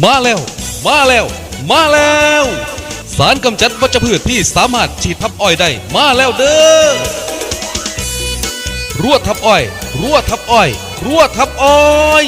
มาแล้วมาแล้วมาแล้วสารกำจัดวัชพืชที่สามารถฉีดทับอ้อยได้มาแล้วเด้อรั่วทับอ้อยรั่วทับอ้อยรั่วทับอ้อย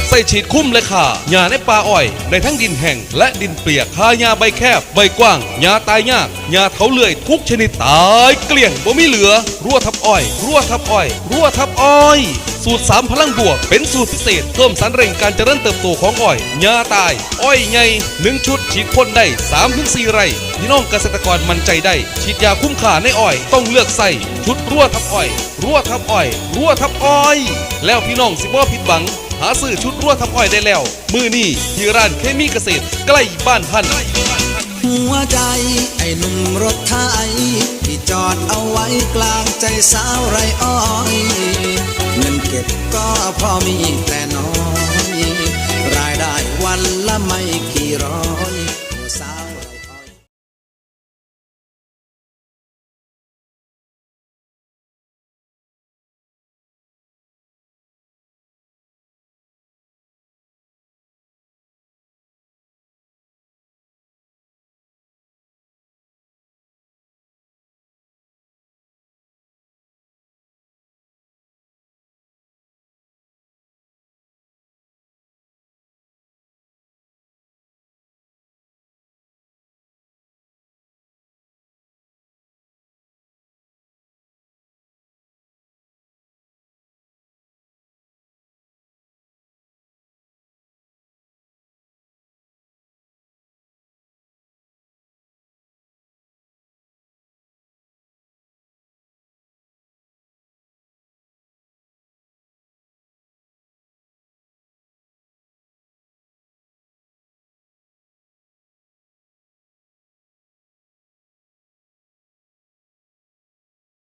ใส่ฉีดคุ้มเลยค่ะหญ้าในป่าอ้อยในทั้งดินแห้งและดินเปียกคาหญ้าใบแคบใบกว้างหญ้าตายยากหญ้าเถาเลื่อยทุกชนิดตายเกลี้ยงบ่มีเหลือรั่วทับอ้อยรั่วทับอ้อยรั่วทับอ้อยสูตร3พลังบวกเป็นสูตรพิเศษเพิ่มสารเร่งการเจริญเติบโตของอ้อยหญ้าตายอ้อยใหญ่1ชุดฉีดพ่นได้ 3-4 ไร่พี่น้องเกษตรกรมั่นใจได้ฉีดยาคุ้มค่าในอ้อยต้องเลือกใส่ชุดรั่วทับอ้อยรั่วทับอ้อยรั่วทับอ้อยแล้วพี่น้องสิบ่ผิดหวังหาซื้อชุดรั่วทับอ้อยได้แล้วมื้อนี้ที่ร้านเคมีเกษตรใกล้บ้านท่านหัวใจไอ้หนุ่มรถไถที่จอดเอาไว้กลางใจสาวไรอ้อยเงินเก็บก็พอมีแต่น้อยรายได้วันละไม่กี่ร้อย